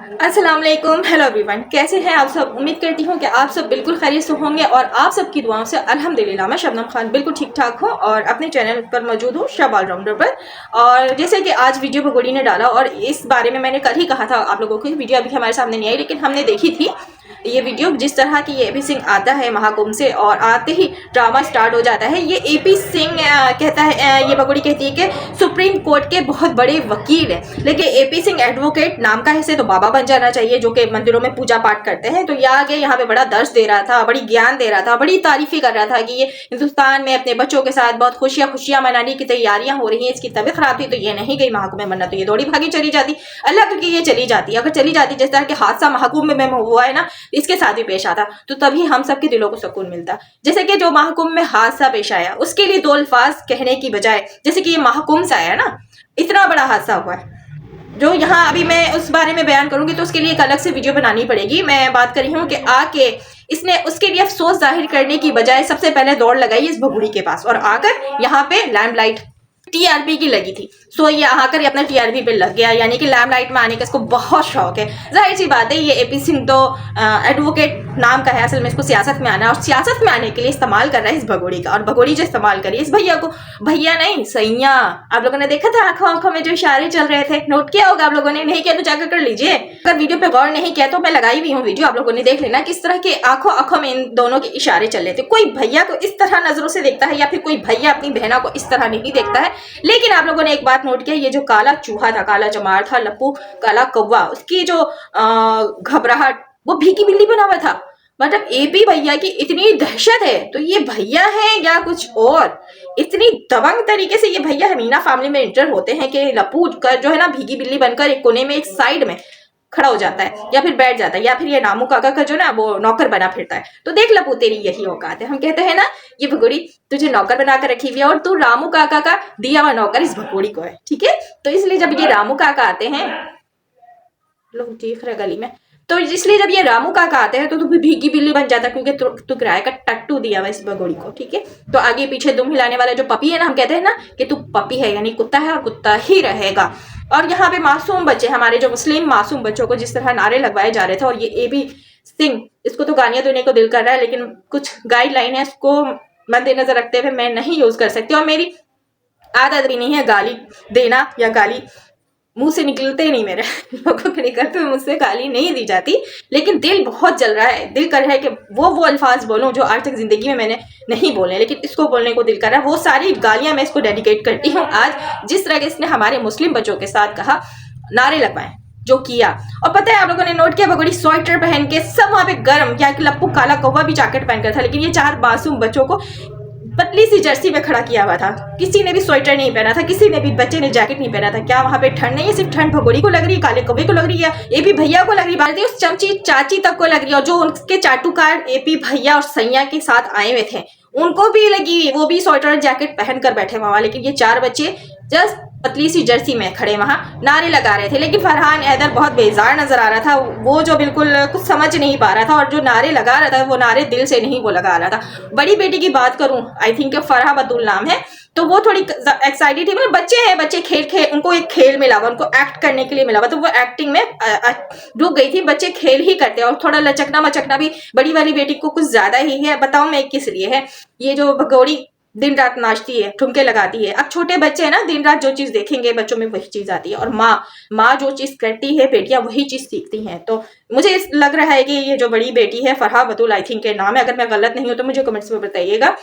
अस्सलाम वालेकुम, hello everyone. कैसे हैं आप सब? उम्मीद करती हूँ कि आप सब बिल्कुल खैरियत से होंगे और आप सबकी दुआओं से अल्हम्दुलिल्लाह मैं शबनम खान बिल्कुल ठीक ठाक हूँ और अपने चैनल पर मौजूद हूँ शब ऑलराउंडर पर। और जैसे कि आज वीडियो भगोड़ी ने डाला और इस बारे में मैंने कल ही कहा था आप लोगों को, वीडियो अभी हमारे सामने नहीं आई लेकिन हमने देखी थी ये वीडियो। जिस तरह की ये एपी सिंह आता है महाकुंभ से और आते ही ड्रामा स्टार्ट हो जाता है। ये एपी सिंह कहता है, ये भगोड़ी कहती है कि सुप्रीम कोर्ट के बहुत बड़े वकील है, लेकिन एपी सिंह एडवोकेट नाम का है तो बाबा बन जाना चाहिए जो कि मंदिरों में पूजा पाठ करते हैं। तो ये आगे यहाँ पे बड़ा दर्श दे रहा था, बड़ी ज्ञान दे रहा था, बड़ी तारीफी कर रहा था कि ये हिंदुस्तान में अपने बच्चों के साथ बहुत खुशियां मनाने की तैयारियां हो रही हैं। इसकी तबीयत खराब थी तो ये नहीं गई महाकुंभ में, बनना तो ये दौड़ी भागी चली जाती। अल्लाह करके ये चली जाती, अगर चली जाती जिस तरह के हादसा महाकुंभ में हुआ है ना, इसके साथ भी पेश आता तो तभी हम सबके दिलों को सुकून मिलता। जैसे कि जो महाकुंभ में हादसा पेश आया उसके लिए दो अल्फाज कहने की बजाय, जैसे कि ये महाकुंभ से आया ना, इतना बड़ा हादसा हुआ है जो यहाँ अभी मैं उस बारे में बयान करूंगी तो उसके लिए एक अलग से वीडियो बनानी पड़ेगी। मैं बात कर रही हूँ कि आके इसने उसके लिए अफसोस जाहिर करने की बजाय सबसे पहले दौड़ लगाई इस भगुड़ी के पास और आकर यहाँ पे लैंडलाइट टीआरपी की लगी थी। सो ये आकर अपना टीआरपी पे लग गया, यानी कि लैमलाइट में आने का इसको बहुत शौक है। जाहिर सी बात है ये एपी सिंह तो एडवोकेट नाम का है, असल में इसको सियासत में आना है और सियासत में आने के लिए इस्तेमाल कर रहा है इस भगोड़ी का। और भगोड़ी जो इस्तेमाल करी इस भैया को, भैया नहीं सैया, आप लोगों ने देखा था आंखों आंखों में जो इशारे चल रहे थे, नोट किया होगा आप लोगों ने, नहीं किया तो जाकर कर लीजिए। अगर वीडियो पे गौर नहीं किया तो मैं लगाई हुई हूँ वीडियो, आप लोगों ने देख लेना किस तरह के आंखों आंखों में इन दोनों के इशारे चल रहे थे। कोई भैया को इस तरह नजरों से देखता है या फिर कोई भैया अपनी बहना को इस तरह नहीं देखता है। लेकिन आप लोगों ने एक बात नोट किया, ये जो काला चूहा था, काला चमार था, लप्पू काला कौवा, उसकी जो घबराहट वो भीगी बिल्ली बना हुआ था। मतलब एपी भैया की इतनी दहशत है तो ये भैया है या कुछ और। इतनी दबंग तरीके से ये भैया हमीना फैमिली में इंटर होते हैं कि लप्पू का जो है ना भीगी बिल्ली बनकर एक कोने में एक साइड में खड़ा हो जाता है या फिर बैठ जाता है, या फिर ये नामू काका का जो ना वो नौकर बना फिरता है। तो देख लपू तेरी यही औकात है। हम कहते हैं ना ये भगोड़ी तुझे नौकर बना कर रखी हुई है और तू रामू काका का दिया हुआ नौकर इस भगोड़ी को है, ठीक है। तो इसलिए जब ये रामू काका आते हैं, लोग देख रहे गली में, तो इसलिए जब ये रामू काका आते हैं तो तू भी भीगी बिल्ली बन जाता क्योंकि तू किराए का टट्टू दिया हुआ इस भगोड़ी को, ठीक है। तो आगे पीछे दुम हिलाने वाला जो पपी है ना, हम कहते हैं ना कि तू पपी है, यानी कुत्ता है और कुत्ता ही रहेगा। और यहाँ पे मासूम बच्चे, हमारे जो मुस्लिम मासूम बच्चों को जिस तरह नारे लगवाए जा रहे थे, और ये एपी सिंह इसको तो गालियां देने को दिल कर रहा है लेकिन कुछ गाइडलाइन है उसको मद्देनजर रखते हुए मैं नहीं यूज कर सकती और मेरी आदत भी नहीं है गाली देना, या गाली मुंह से निकलते नहीं मेरे लोगों के निकलते हुए मुझसे गाली नहीं दी जाती। लेकिन दिल बहुत जल रहा है, दिल कर रहा है कि वो अल्फाज बोलूं जो आज तक जिंदगी में मैंने नहीं बोले, लेकिन इसको बोलने को दिल कर रहा है। वो सारी गालियां मैं इसको डेडिकेट करती हूँ आज, जिस तरह के इसने हमारे मुस्लिम बच्चों के साथ कहा, नारे लगवाए जो किया। और पता है आप लोगों ने नोट किया, भगोड़ी स्वेटर पहन के सब वहां पे गर्म, क्या कि लप्पू काला कौवा भी जैकेट पहन कर था, लेकिन ये चार मासूम बच्चों को पतली सी जर्सी में खड़ा किया हुआ था। किसी ने भी स्वेटर नहीं पहना था, किसी ने भी बच्चे ने जैकेट नहीं पहना था। क्या वहां पे ठंड नहीं है? सिर्फ ठंड भगोड़ी को लग रही है, काले कौवे को लग रही है, एपी भैया को लग रही है, उस चमची चाची तक को लग रही है। और जो उनके चाटुकार एपी भैया और सैया के साथ आए हुए थे उनको भी लगी, वो भी स्वेटर जैकेट पहन कर बैठे वहां। लेकिन ये चार बच्चे जस्ट पतली सी जर्सी में खड़े वहां नारे लगा रहे थे। लेकिन फरहान हैदर बहुत बेजार नजर आ रहा था, वो जो बिल्कुल कुछ समझ नहीं पा रहा था, और जो नारे लगा रहा था वो नारे दिल से नहीं वो लगा रहा था। बड़ी बेटी की बात करूं, आई थिंक फरहा बतूल नाम है, तो वो थोड़ी एक्साइटेड थी। मतलब बच्चे हैं, बच्चे खेल उनको एक खेल मिला हुआ, उनको एक्ट करने के लिए मिला हुआ, तो वो एक्टिंग में रुक गई थी। बच्चे खेल ही करते हैं और थोड़ा लचकना मचकना भी बड़ी वाली बेटी को कुछ ज्यादा ही है। बताओ मैं किस लिए है। ये जो भगोड़ी दिन रात नाचती है, ठुमके लगाती है। अब छोटे बच्चे हैं ना, दिन रात जो चीज देखेंगे बच्चों में वही चीज आती है, और माँ जो चीज करती है बेटियां वही चीज सीखती हैं। तो मुझे लग रहा है कि ये जो बड़ी बेटी है फरहा बतूल आई थिंक के नाम है, अगर मैं गलत नहीं हूं तो मुझे कमेंट्स में बताइएगा,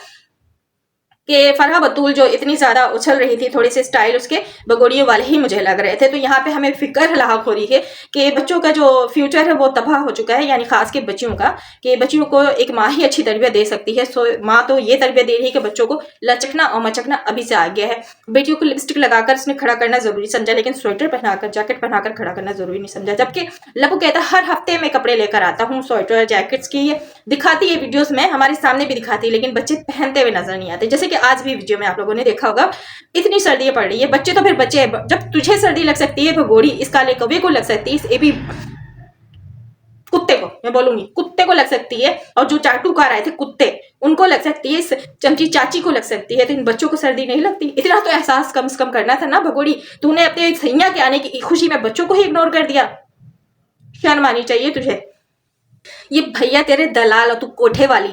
कि फरहा बतूल जो इतनी ज्यादा उछल रही थी, थोड़े से स्टाइल उसके भगोड़ियों वाले ही मुझे लग रहे थे। तो यहाँ पे हमें फिक्र लाक हो रही है कि बच्चों का जो फ्यूचर है वो तबाह हो चुका है, यानी खास के बच्चियों का, कि बच्चियों को एक माँ ही अच्छी तरबियत दे सकती है। सो माँ तो ये तरबियत दे रही है कि बच्चों को लचकना और मचकना अभी से आ गया है। बेटियों को लिपस्टिक लगाकर उसने खड़ा करना जरूरी समझा, लेकिन स्वेटर पहनाकर जैकेट पहनाकर खड़ा करना जरूरी नहीं समझा। जबकि लपू कहता हर हफ्ते में कपड़े लेकर आता हूँ स्वेटर जैकेट्स की, ये दिखाती है वीडियोस में, हमारे सामने भी दिखाती है, लेकिन बच्चे पहनते हुए नजर नहीं आते। जैसे कि आज भी वीडियो में आप लोगों ने देखा होगा, इतनी सर्दी पड़ रही है, बच्चे तो फिर बच्चे हैं। जब तुझे सर्दी लग सकती है भगोड़ी, इस काले कौवे को लग सकती है, इस एपी कुत्ते को, मैं बोलूंगी कुत्ते को लग सकती है, और जो चाटू कार आए थे कुत्ते उनको लग सकती है, इस चमची चाची को लग सकती है, तो इन बच्चों को सर्दी नहीं लगती। इतना तो एहसास कम से कम करना था ना भगोड़ी, तूने अपने सैया के आने की खुशी में बच्चों को ही इग्नोर कर दिया। शर्म आनी चाहिए तुझे। ये भैया तेरे दलाल और तू कोठे वाली,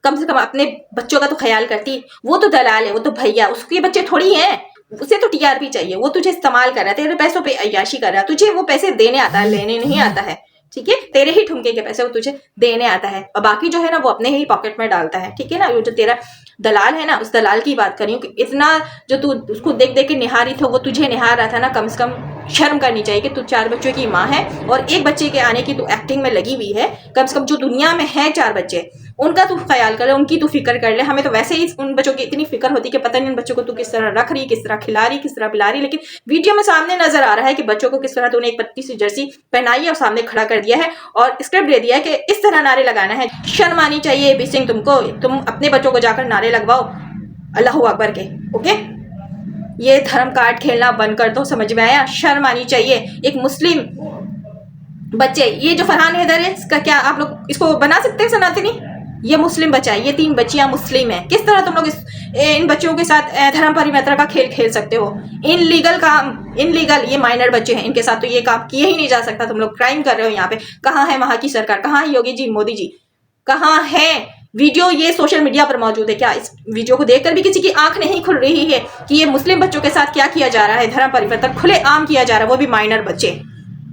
कम से कम अपने बच्चों का तो ख्याल करती। वो तो दलाल है, वो तो भैया, उसके बच्चे थोड़ी हैं, उसे तो टीआरपी चाहिए। वो तुझे इस्तेमाल कर रहा है, तेरे पैसों पे अय्याशी कर रहा है। तुझे वो पैसे देने आता है, लेने नहीं आता है। ठीक है, तेरे ही ठुमके के पैसे वो तुझे देने आता है, और बाकी जो है ना वो अपने ही पॉकेट में डालता है। ठीक है ना, वो जो तेरा दलाल है ना, उस दलाल की बात कर रही हूँ कि इतना जो तू उसको देख देख के निहारी था, वो तुझे निहार रहा था ना, कम से कम शर्म करनी चाहिए कि तू 4 बच्चों की माँ है और एक बच्चे के आने की तू एक्टिंग में लगी हुई है। कम से कम जो दुनिया में है 4 बच्चे, उनका तू ख्याल कर ले, उनकी तू फिक्र कर ले। हमें तो वैसे ही उन बच्चों की इतनी फिक्र होती कि पता नहीं उन बच्चों को तू किस तरह रख रही, किस तरह खिला रही, किस तरह पिला रही, लेकिन वीडियो में सामने नजर आ रहा है कि बच्चों को किस तरह तूने एक पतली सी जर्सी पहनाई है और सामने खड़ा कर दिया है और स्क्रिप्ट दे दिया है कि इस तरह नारे लगाना है। शर्म आनी चाहिए एबी सिंह तुमको। तुम अपने बच्चों को जाकर नारे लगवाओ अल्लाह अकबर के। ओके, ये धर्म कार्ड खेलना बंद कर दो, समझ में आया? शर्म आनी चाहिए। एक मुस्लिम बच्चे, ये जो फरहान हैदर है, इसका क्या आप लोग इसको बना सकते हैं सनातनी? ये मुस्लिम बच्चा है, ये 3 बच्चियां मुस्लिम हैं। किस तरह तुम लोग इन बच्चों के साथ धर्म परिवर्तन का खेल खेल सकते हो? इनलीगल काम, इनलीगल, ये माइनर बच्चे हैं, इनके साथ तो ये काम किए ही नहीं जा सकता। तुम लोग क्राइम कर रहे हो यहाँ पे। कहाँ है वहां की सरकार? कहाँ है योगी जी, मोदी जी? कहाँ है? वीडियो ये सोशल मीडिया पर मौजूद है क्या? इस वीडियो को देखकर भी किसी की आंख नहीं खुल रही है कि ये मुस्लिम बच्चों के साथ क्या किया जा रहा है? धर्म परिवर्तन खुले आम किया जा रहा है, वो भी माइनर बच्चे।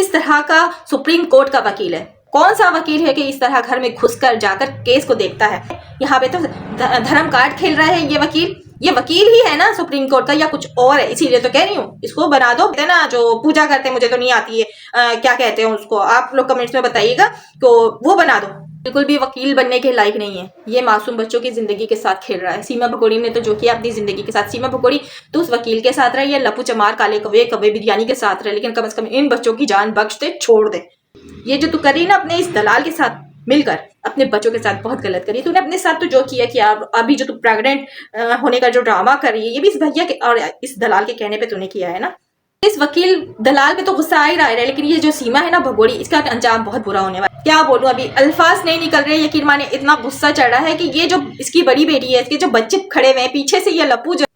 इस तरह का सुप्रीम कोर्ट का वकील है। कौन सा वकील है कि इस तरह घर में घुसकर जाकर केस को देखता है? यहाँ पे तो धर्म कार्ड खेल रहा है ये वकील। ये वकील ही है ना सुप्रीम कोर्ट का, या कुछ और है? इसीलिए तो कह रही हूँ इसको बना दो। कहते ना जो पूजा करते हैं, मुझे तो नहीं आती है, क्या कहते हैं उसको, आप लोग कमेंट्स में बताइएगा, तो वो बना दो। बिल्कुल भी वकील बनने के लायक नहीं है। ये मासूम बच्चों की जिंदगी के साथ खेल रहा है। सीमा भगोड़ी ने तो जो किया अपनी जिंदगी के साथ, सीमा भगोड़ी तो उस वकील के साथ रहे या लपू चमार काले कवे कवे बिरयानी के साथ रहे, लेकिन कम से कम इन बच्चों की जान बख्श दे, छोड़ दे। ये जो तू कर रही ना अपने इस दलाल के साथ मिलकर, अपने बच्चों के साथ बहुत गलत करी तूने। अपने साथ तो जो किया कि अभी जो तू प्रेग्नेंट होने का जो ड्रामा कर रही है, ये भी इस भैया के और इस दलाल के कहने पे तूने किया है ना। इस वकील दलाल पे तो गुस्सा आ ही रहा है, लेकिन ये जो सीमा है ना भगोड़ी, इसका अंजाम बहुत बुरा होने वाला है। क्या बोलूं, अभी अल्फाज नहीं निकल रहे। यकीन माने इतना गुस्सा चढ़ रहा है कि ये जो इसकी बड़ी बेटी है, इसके जो बच्चे खड़े हुए हैं पीछे से, ये लप्पू जो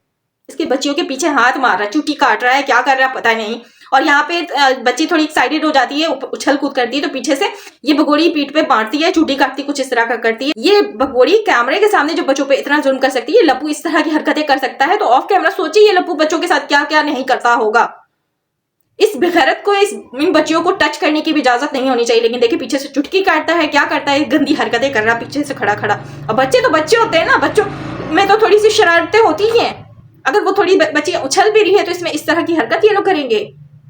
इसके बच्चियों के पीछे हाथ मार रहा है, चुटी काट रहा है, क्या कर रहा है पता नहीं। और यहाँ पे बच्ची थोड़ी एक्साइटेड हो जाती है, उछल कूद करती है, तो पीछे से ये भगोड़ी पीठ पे मारती है, चूटी काटती, कुछ इस तरह का करती है। ये भगोड़ी कैमरे के सामने जो बच्चों पे इतना जुल्म कर सकती है, लप्पू इस तरह की हरकतें कर सकता है, तो ऑफ कैमरा सोचिए ये लप्पू बच्चों के साथ क्या क्या नहीं करता होगा। इस बेगैरत को इन बच्चियों को टच करने की भी इजाजत नहीं होनी चाहिए, लेकिन देखिए पीछे से चुटकी काटता है, क्या करता है, गंदी हरकतें कर रहा है पीछे से खड़ा खड़ा। और बच्चे तो बच्चे होते हैं ना, बच्चों में तो थोड़ी सी शरारतें होती ही हैं। अगर वो थोड़ी बच्ची उछल भी रही है तो इसमें इस तरह की हरकत ये लोग करेंगे?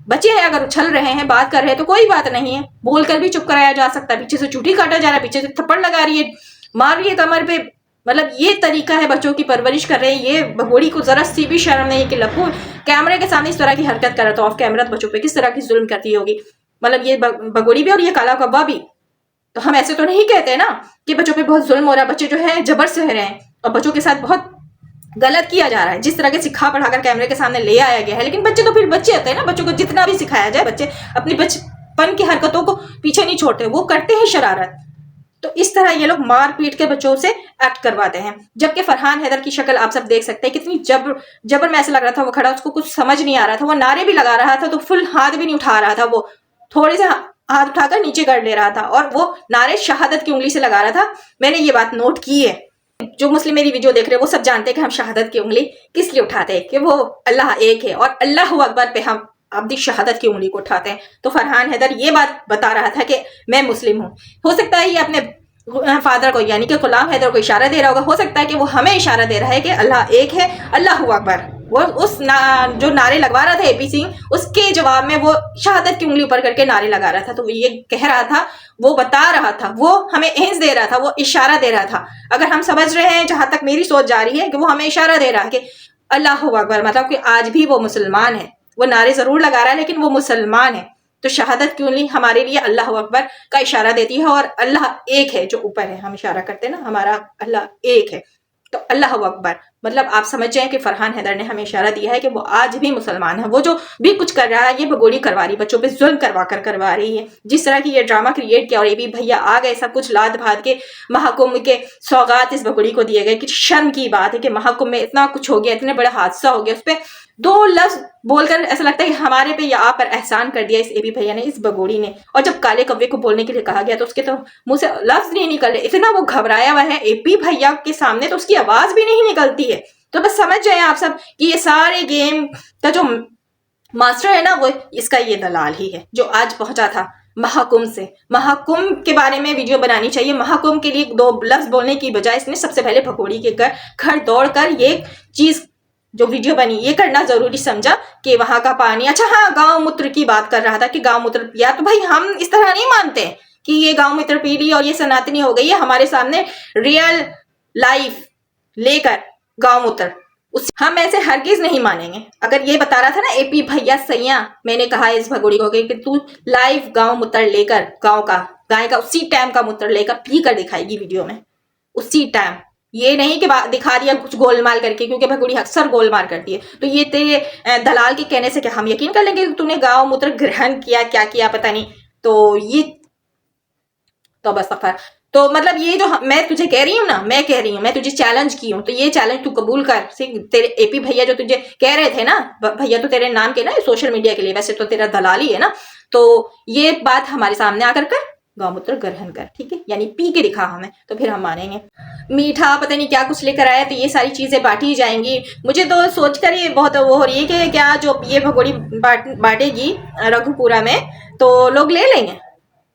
बच्चे हैं, अगर उछल रहे हैं, बात कर रहे हैं तो कोई बात नहीं है, बोलकर भी चुप कराया जा सकता है। पीछे से चूटी काटा जा रहा है, पीछे से थप्पड़ लगा रही है, मार रही है कमर पे। मतलब ये तरीका है बच्चों की परवरिश कर रहे हैं। ये भगोड़ी को जरा सी भी शर्म नहीं कि लप्पू कैमरे के सामने इस तरह की हरकत कर रहा था। ऑफ कैमरा बच्चों पे किस तरह की जुल्म करती होगी। मतलब ये भगोड़ी भी और ये काला कब्बा भी। तो हम ऐसे तो नहीं कहते ना कि बच्चों पे बहुत जुल्म हो रहा है, बच्चे जो है जबर सह रहे हैं और बच्चों के साथ बहुत गलत किया जा रहा है, जिस तरह के सिखा पढ़ाकर कैमरे के सामने ले आया गया है। लेकिन बच्चे तो फिर बच्चे होते हैं ना, बच्चों को जितना भी सिखाया जाए, बच्चे अपनी बचपन की हरकतों को पीछे नहीं छोड़ते, वो करते हैं शरारत। तो इस तरह ये लोग मार पीट के बच्चों से एक्ट करवाते हैं। जबकि फरहान हैदर की शक्ल आप सब देख सकते हैं, कितनी जबर में ऐसा लग रहा था वो खड़ा, उसको कुछ समझ नहीं आ रहा था। वो नारे भी लगा रहा था तो फुल हाथ भी नहीं उठा रहा था, वो थोड़े से हाथ उठाकर नीचे कर ले रहा था और वो नारे शहादत की उंगली से लगा रहा था। मैंने ये बात नोट की है। जो मुस्लिम मेरी वीडियो देख रहे हैं वो सब जानते हैं कि हम शहादत की उंगली किस लिए उठाते हैं, कि वो अल्लाह एक है और अल्लाह अकबर पे हम अपनी शहादत की उंगली को उठाते हैं। तो फरहान हैदर ये बात बता रहा था कि मैं मुस्लिम हूँ। हो सकता है ये अपने फादर को यानी कि गुलाम हैदर को इशारा दे रहा होगा, हो सकता है कि वो हमें इशारा दे रहा है कि अल्लाह एक है, अल्लाह अकबर। वो उस जो नारे लगवा रहा था एपी सिंह, उसके जवाब में वो शहादत की उंगली ऊपर करके नारे लगा रहा था। तो वो ये कह रहा था, वो बता रहा था, वो हमें हिंस दे रहा था, वो इशारा दे रहा था। अगर हम समझ रहे हैं, जहां तक मेरी सोच जा रही है, कि वो हमें इशारा दे रहा है कि अल्लाह अकबर, मतलब कि आज भी वो मुसलमान है। वो नारे जरूर लगा रहा है लेकिन वो मुसलमान है। तो शहादत की उंगली हमारे लिए अल्लाह अकबर का इशारा देती है और अल्लाह एक है जो ऊपर है। हम इशारा करते हैं ना, हमारा अल्लाह एक है, तो अल्लाह अकबर। मतलब आप समझ जाएं कि फरहान हैदर ने हमें इशारा दिया है कि वो आज भी मुसलमान है। वो जो भी कुछ कर रहा है ये भगोड़ी करवा रही, बच्चों पे जुल्म करवा रही है। जिस तरह की ये ड्रामा क्रिएट किया और ये भी भैया आ गए, सब कुछ लाद भाद के महाकुंभ के सौगात इस भगोड़ी को दिए गए। कि शर्म की बात है कि महाकुंभ में इतना कुछ हो गया, इतने बड़ा हादसा हो गया, उस पर दो लफ्ज बोलकर ऐसा लगता है कि हमारे पे यहाँ पर एहसान कर दिया इस एपी भैया ने, इस बगोड़ी ने। और जब काले कव्वे को बोलने के लिए कहा गया तो उसके तो मुंह से लफ्ज नहीं निकल रहे, इतना वो घबराया हुआ है एपी भैया के सामने, तो उसकी आवाज भी नहीं निकलती है। तो बस समझ जाए आप सब कि ये सारे गेम का जो मास्टर है ना, वो इसका ये दलाल ही है जो आज पहुंचा था महाकुंभ से। महाकुंभ के बारे में वीडियो बनानी चाहिए। महाकुंभ के लिए दो लफ्ज बोलने की बजाय इसने सबसे पहले भगोड़ी के घर दौड़कर ये चीज जो वीडियो बनी ये करना जरूरी समझा कि वहां का पानी, अच्छा हाँ गांव मूत्र की बात कर रहा था कि गांव मूत्र पिया, तो भाई हम इस तरह नहीं मानते कि ये गांव मूत्र पी ली और ये सनातनी हो गई है। हमारे सामने रियल लाइफ लेकर गांव मूत्र, उस हम ऐसे हरगिज नहीं मानेंगे। अगर ये बता रहा था ना एपी भैया सैया, मैंने कहा इस भगोड़ी को कि तू लाइव गांव मूत्र लेकर, गांव का गाय का उसी टाइम का मूत्र लेकर पी कर दिखाएगी वीडियो में उसी टाइम। ये नहीं कि दिखा दिया कुछ गोलमाल करके, क्योंकि भगोड़ी अक्सर गोलमाल करती है। तो ये तेरे दलाल के कहने से क्या हम यकीन कर लेंगे कि तूने गांव मूत्र ग्रहण किया, क्या किया पता नहीं। तो ये तो बस सफर, तो मतलब ये जो मैं तुझे कह रही हूँ ना, मैं कह रही हूँ, मैं तुझे चैलेंज की हूँ, तो ये चैलेंज तू कबूल कर। तेरे एपी भैया जो तुझे कह रहे थे ना, भैया तो तेरे नाम के ना सोशल मीडिया के लिए, वैसे तो तेरा दलाली है ना, तो ये बात हमारे सामने आकर कर गौमूत्र ग्रहण कर, ठीक है, यानी पी के दिखा हमें, तो फिर हम मानेंगे। मीठा पता नहीं क्या कुछ लेकर आया, तो ये सारी चीजें बांटी जाएंगी। मुझे तो सोचकर ये बहुत वो हो रही है कि क्या जो ये भगोड़ी बांटेगी रघुपुरा में तो लोग ले लेंगे।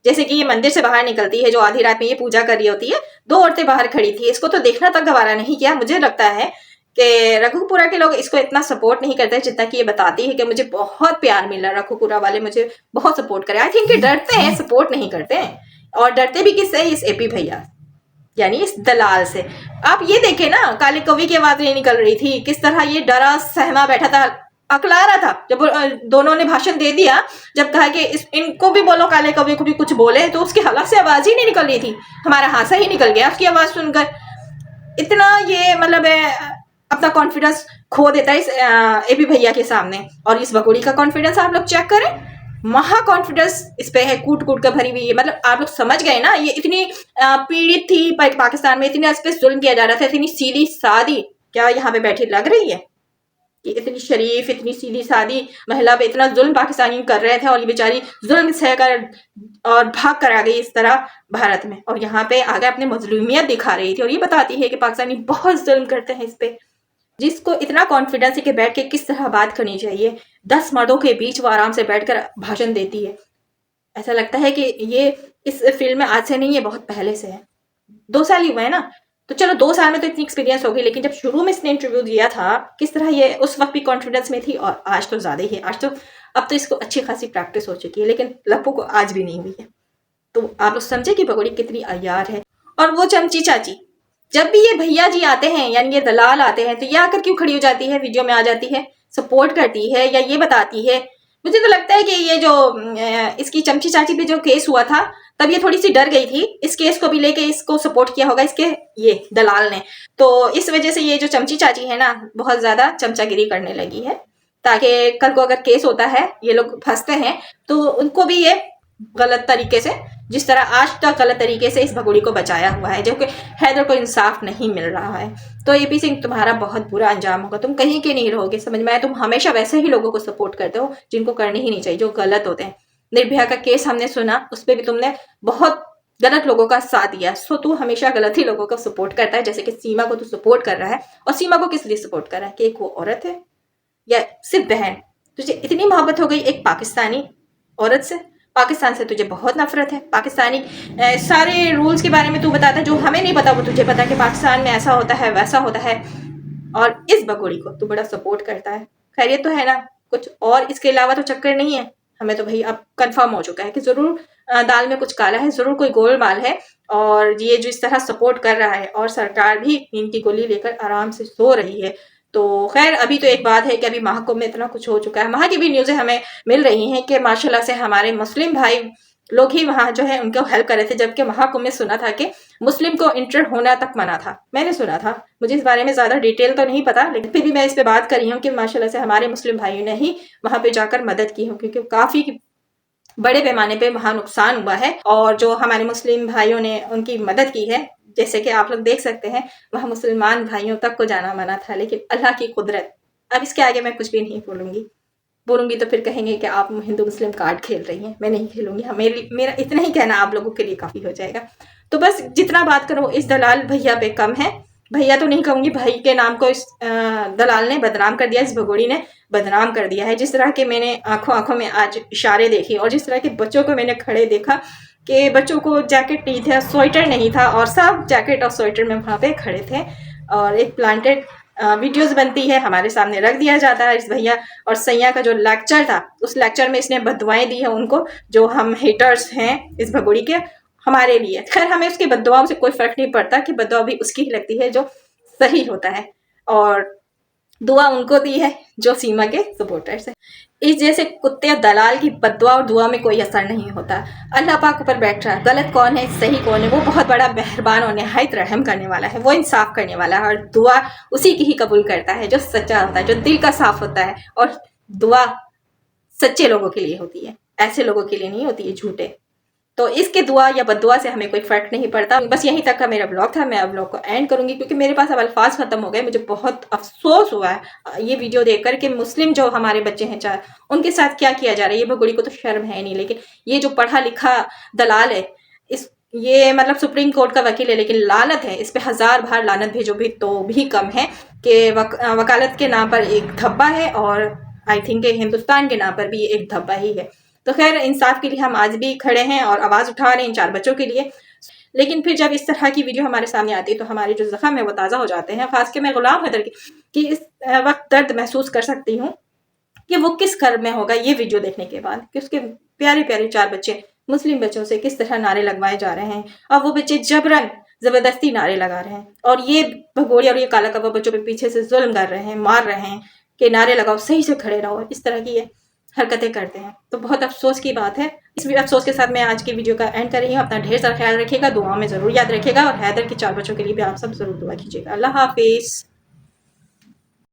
जैसे कि ये मंदिर से बाहर निकलती है जो आधी रात में ये पूजा कर रही होती है, दो औरतें बाहर खड़ी थी, इसको तो देखना तक गवारा नहीं किया। मुझे लगता है कि रघुपुरा के लोग इसको इतना सपोर्ट नहीं करते जितना कि ये बताती है कि मुझे बहुत प्यार मिल रहा है, रघुपुरा वाले मुझे बहुत सपोर्ट करे। आई थिंक डरते हैं, सपोर्ट नहीं करते हैं। और डरते भी किससे? इस एपी भैया यानी इस दलाल से। आप ये देखे ना, काले कवि की आवाज नहीं निकल रही थी, किस तरह ये डरा सहमा बैठा था, अकला रहा था। जब दोनों ने भाषण दे दिया, जब कहा कि इनको भी बोलो, काले कवि को भी कुछ बोले, तो उसके हलक से आवाज ही नहीं निकल रही थी। हमारा हासा ही निकल गया उसकी आवाज सुनकर। इतना ये मतलब अपना कॉन्फिडेंस खो देता है इस एपी भैया के सामने। और इस बकुड़ी का कॉन्फिडेंस आप लोग चेक करें, महा कॉन्फिडेंस इस पे है, कूट कूट कर भरी हुई है। मतलब आप लोग समझ गए ना, ये इतनी पीड़ित थी पाकिस्तान में, इतनी इस पे जुल्म किया जा रहा था, इतनी सीधी सादी क्या यहाँ पे बैठी लग रही है कि इतनी शरीफ, इतनी सीधी सादी महिला पे इतना जुल्म पाकिस्तानी कर रहे थे, और ये बेचारी जुल्म सहकर और भाग कर आ गई इस तरह भारत में, और यहाँ पे आगे अपने मजलूमियत दिखा रही थी, और ये बताती है कि पाकिस्तानी बहुत जुल्म करते हैं इस पे। जिसको इतना कॉन्फिडेंस है कि बैठ के किस तरह बात करनी चाहिए, 10 मर्दों के बीच वो आराम से बैठकर भाषण देती है। ऐसा लगता है कि ये इस फील्ड में आज से नहीं है, बहुत पहले से है। 2 साल ही हुए हैं ना, तो चलो 2 साल में तो इतनी एक्सपीरियंस हो गई, लेकिन जब शुरू में इसने इंटरव्यू दिया था किस तरह ये उस वक्त भी कॉन्फिडेंस में थी, और आज तो ज्यादा ही है। आज तो अब तो इसको अच्छी खासी प्रैक्टिस हो चुकी है, लेकिन लप्पू को आज भी नहीं हुई है। तो आप लोग समझे कि भगोड़ी कितनी अय्यार है। और वो चमची चाची, जब भी ये भैया जी आते हैं यानी ये दलाल आते हैं, तो ये आकर क्यों खड़ी हो जाती है, वीडियो में आ जाती है, सपोर्ट करती है, या ये बताती है। मुझे तो लगता है कि ये जो इसकी चमची चाची पे जो केस हुआ था, तब ये थोड़ी सी डर गई थी, इस केस को भी लेके इसको सपोर्ट किया होगा इसके ये दलाल ने। तो इस वजह से ये जो चमची चाची है ना, बहुत ज्यादा चमचागिरी करने लगी है, ताकि कल को अगर केस होता है, ये लोग फंसते हैं, तो उनको भी ये गलत तरीके से, जिस तरह आज तक गलत तरीके से इस भगोड़ी को बचाया हुआ है, जो कि हैदर को इंसाफ नहीं मिल रहा है। तो एपी सिंह तुम्हारा बहुत बुरा अंजाम होगा, तुम कहीं के नहीं रहोगे, समझ में आया। तुम हमेशा वैसे ही लोगों को सपोर्ट करते हो जिनको करनी ही नहीं चाहिए, जो गलत होते हैं। निर्भया का केस हमने सुना, उस पर भी तुमने बहुत गलत लोगों का साथ दिया। सो तू हमेशा गलत ही लोगों का सपोर्ट करता है, जैसे कि सीमा को तू सपोर्ट कर रहा है। और सीमा को किस लिए सपोर्ट कर रहा है? कि एक वो औरत है या सिर्फ बहन? तुझे इतनी मोहब्बत हो गई एक पाकिस्तानी औरत से, पाकिस्तान से तुझे बहुत नफरत है। पाकिस्तानी सारे रूल्स के बारे में तू बताता है, जो हमें नहीं पता वो तुझे पता है कि पाकिस्तान में ऐसा होता है, वैसा होता है। और इस भगोड़ी को तू बड़ा सपोर्ट करता है। खैरियत तो है ना? कुछ और इसके अलावा तो चक्कर नहीं है? हमें तो भाई अब कंफर्म हो चुका है कि जरूर दाल में कुछ काला है, जरूर कोई गोलमाल है। और ये जो इस तरह सपोर्ट कर रहा है, और सरकार भी नींद की गोली लेकर आराम से सो रही है। तो खैर अभी तो एक बात है कि अभी महाकुंभ में इतना कुछ हो चुका है, वहां की भी न्यूज़ें हमें मिल रही हैं कि माशाल्लाह से हमारे मुस्लिम भाई लोग ही वहां जो है उनको हेल्प कर रहे थे, जबकि महाकुंभ में सुना था कि मुस्लिम को इंटर होना तक मना था। मैंने सुना था, मुझे इस बारे में ज्यादा डिटेल तो नहीं पता, लेकिन फिर भी मैं इस पे बात कर रही हूँ कि माशाल्लाह से हमारे मुस्लिम भाइयों ने ही वहां पे जाकर मदद की हो, क्योंकि काफी बड़े पैमाने पे वहां नुकसान हुआ है। और जो हमारे मुस्लिम भाइयों ने उनकी मदद की है, जैसे कि आप लोग देख सकते हैं, वहां मुसलमान भाइयों तक को जाना मना था, लेकिन अल्लाह की कुदरत अब इसके आगे मैं कुछ भी नहीं बोलूँगी तो फिर कहेंगे कि आप हिंदू मुस्लिम कार्ड खेल रही हैं। मैं नहीं खेलूँगी। हाँ, मेरा इतना ही कहना आप लोगों के लिए काफ़ी हो जाएगा। तो बस जितना बात करो इस दलाल भैया पे कम है। भैया तो नहीं कहूँगी, भाई के नाम को इस दलाल ने बदनाम कर दिया, इस भगोड़ी ने बदनाम कर दिया है। जिस तरह के मैंने आंखों में आज इशारे देखे और जिस तरह के बच्चों को मैंने खड़े देखा कि बच्चों को जैकेट नहीं था, स्वेटर नहीं था और सब जैकेट और स्वेटर में वहाँ पे खड़े थे और एक प्लांटेड वीडियोस बनती है, हमारे सामने रख दिया जाता है इस भैया। और सैया का जो लेक्चर था, उस लेक्चर में इसने बददुआएं दी है उनको, जो हम हेटर्स हैं इस भगोड़ी के, हमारे लिए। खैर हमें उसकी बददुआओं से कोई फर्क नहीं पड़ता कि बददुआ भी उसकी ही लगती है जो सही होता है, और दुआ उनको दी है जो सीमा के सपोर्टर्स है। इस जैसे कुत्ते दलाल की बददुआ और दुआ में कोई असर नहीं होता। अल्लाह पाक ऊपर बैठ रहा है, गलत कौन है सही कौन है, वो बहुत बड़ा मेहरबान और निहायत रहम करने वाला है, वो इंसाफ करने वाला है। और दुआ उसी की ही कबूल करता है जो सच्चा होता है, जो दिल का साफ होता है। और दुआ सच्चे लोगों के लिए होती है, ऐसे लोगों के लिए नहीं होती है झूठे। तो इसके दुआ या बददुआ से हमें कोई फर्क नहीं पड़ता। बस यहीं तक का मेरा ब्लॉग था। मैं अब ब्लॉग को एंड करूंगी क्योंकि मेरे पास अब अल्फाज खत्म हो गए। मुझे बहुत अफसोस हुआ है ये वीडियो देखकर कि मुस्लिम जो हमारे बच्चे हैं चाहे उनके साथ क्या किया जा रहा है। ये भगोड़ी को तो शर्म है नहीं, लेकिन ये जो पढ़ा लिखा दलाल है, इस ये मतलब सुप्रीम कोर्ट का वकील है, लेकिन लानत है इस पे, 1000 बार लानत भेजो भी तो भी कम है कि वकालत के नाम पर एक धब्बा है और आई थिंक हिंदुस्तान के नाम पर भी एक धब्बा ही है। तो खैर इंसाफ के लिए हम आज भी खड़े हैं और आवाज उठा रहे हैं इन 4 बच्चों के लिए। लेकिन फिर जब इस तरह की वीडियो हमारे सामने आती है तो हमारे जो जख्म है वो ताज़ा हो जाते हैं। खास के मैं गुलाम हैदर की इस वक्त दर्द महसूस कर सकती हूँ कि वो किस कर्म में होगा ये वीडियो देखने के बाद, कि उसके प्यारे प्यारे 4 बच्चे मुस्लिम बच्चों से किस तरह नारे लगवाए जा रहे हैं और वो बच्चे जबरन जबरदस्ती नारे लगा रहे हैं और ये भगोड़िया और ये काला कब्बा बच्चों पे पीछे से जुल्म कर रहे हैं, मार रहे हैं कि नारे लगाओ, सही से खड़े रहो, इस तरह की ये हरकतें करते हैं। तो बहुत अफसोस की बात है। इस अफसोस के साथ मैं आज की वीडियो का एंड कर रही हूँ। अपना ढेर सारा ख्याल रखिएगा, दुआ में जरूर याद रखिएगा और हैदर के 4 बच्चों के लिए भी आप सब जरूर दुआ कीजिएगा। अल्लाह हाफिज।